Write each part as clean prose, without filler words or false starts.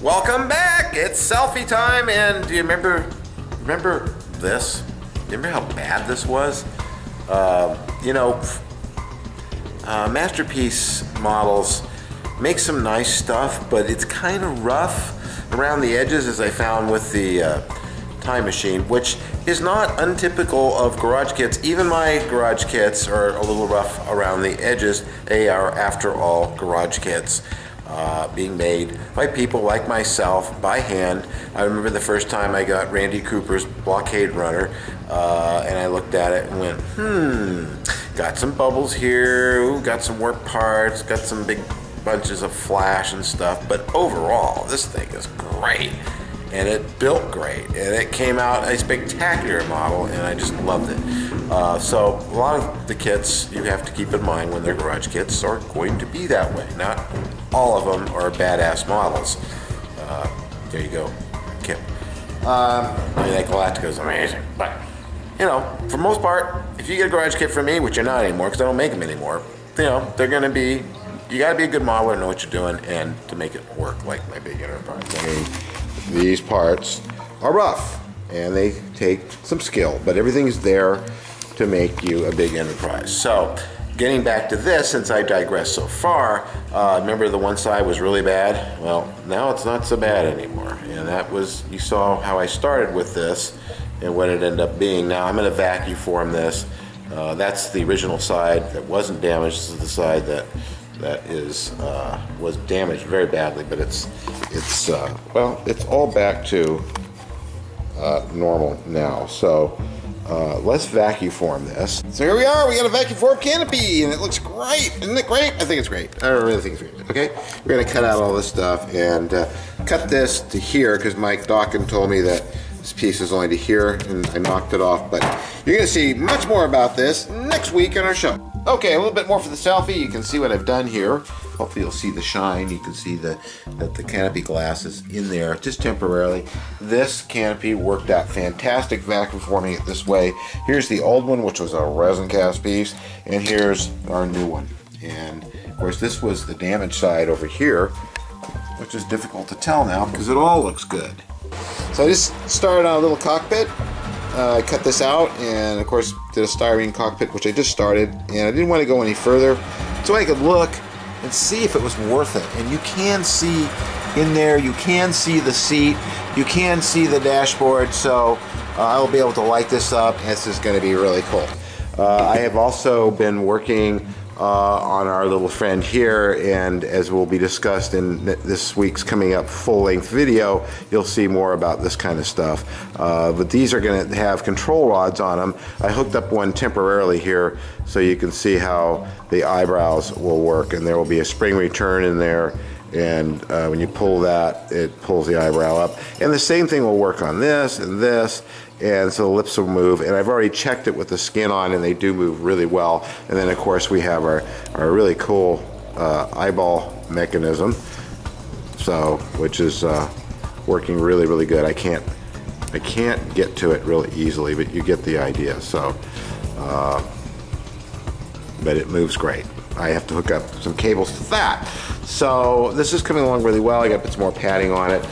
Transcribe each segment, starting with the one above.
Welcome back. It's selfie time, and do you remember this? Remember how bad this was? Masterpiece models make some nice stuff, but it's kind of rough around the edges, as I found with the Time Machine, which is not untypical of garage kits. Even my garage kits are a little rough around the edges. They are, after all, garage kits. Being made by people like myself by hand. I remember the first time I got Randy Cooper's Blockade Runner, and I looked at it and went, got some bubbles here, ooh, got some work parts, got some big bunches of flash and stuff, but overall this thing is great, and it built great, and it came out a spectacular model, and I just loved it. So a lot of the kits you have to keep in mind when they're garage kits are going to be that way. Not all of them are badass models. There you go, kit. I mean, that Galactica is amazing, but for most part, if you get a garage kit from me, which you're not anymore because I don't make them anymore, they're going to be, you got to be a good modeler and know what you're doing, and to make it work like my big enterprise. I mean, these parts are rough and they take some skill, but everything's there to make you a big enterprise. So getting back to this, since I digressed so far, remember the one side was really bad? Well, now it's not so bad anymore. And that was, you saw how I started with this and what it ended up being. Now I'm going to vacuum form this. That's the original side that wasn't damaged. This is the side that was damaged very badly, but it's all back to normal now. So let's vacuum form this. So here we are, we got a vacuum form canopy, and it looks great. Isn't it great? I think it's great. I really think it's great. Okay, we're gonna cut out all this stuff and cut this to here, because Mike Dawkins told me that this piece is only to here, and I knocked it off. But you're gonna see much more about this next week on our show. Okay, a little bit more for the selfie. You can see what I've done here. Hopefully you'll see the shine. You can see that the canopy glass is in there just temporarily. This canopy worked out fantastic vacuum forming it this way. Here's the old one, which was a resin cast piece, and here's our new one. And of course this was the damaged side over here, which is difficult to tell now because it all looks good. So I just started on a little cockpit. I cut this out, and of course did a styrene cockpit, which I just started, and I didn't want to go any further so I could look and see if it was worth it. And you can see in there, you can see the seat, you can see the dashboard, so I will be able to light this up, and this is going to be really cool. I have also been working on our little friend here, and as will be discussed in this week's coming up full-length video, you'll see more about this kind of stuff. But these are going to have control rods on them. I hooked up one temporarily here so you can see how the eyebrows will work, and there will be a spring return in there, and when you pull that, it pulls the eyebrow up. And the same thing will work on this and this, and so the lips will move, and I've already checked it with the skin on, and they do move really well. And then of course we have our really cool eyeball mechanism, so which is working really good. I can't get to it really easily, but you get the idea. So but it moves great. I have to hook up some cables to that. So this is coming along really well. I got to put some more padding on it.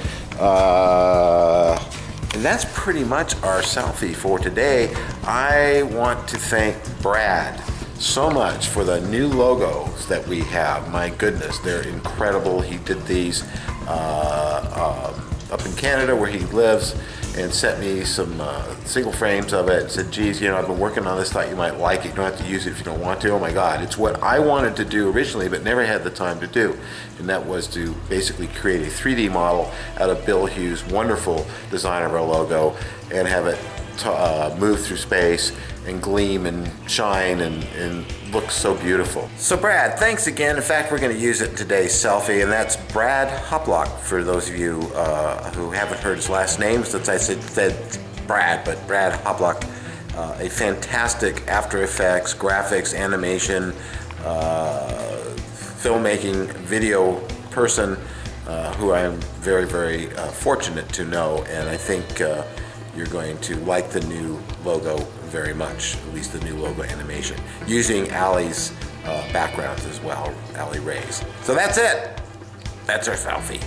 And that's pretty much our selfie for today. I want to thank Brad so much for the new logos that we have. My goodness, they're incredible. He did these up in Canada where he lives, and sent me some single frames of it and said, geez, I've been working on this, thought you might like it. You don't have to use it if you don't want to. Oh my God, it's what I wanted to do originally but never had the time to do. And that was to basically create a 3D model out of Bill Hughes' wonderful design of our logo and have it move through space and gleam and shine and look so beautiful. So Brad, thanks again. In fact, we're going to use it in today's selfie, and that's Brad Hoplock, for those of you who haven't heard his last name, since I said Brad, but Brad Hoplock, a fantastic After Effects, graphics, animation, filmmaking, video person who I am very fortunate to know, and I think you're going to like the new logo very much, at least the new logo animation, using Allie's backgrounds as well, Allie Ray's. So that's it. That's our selfie.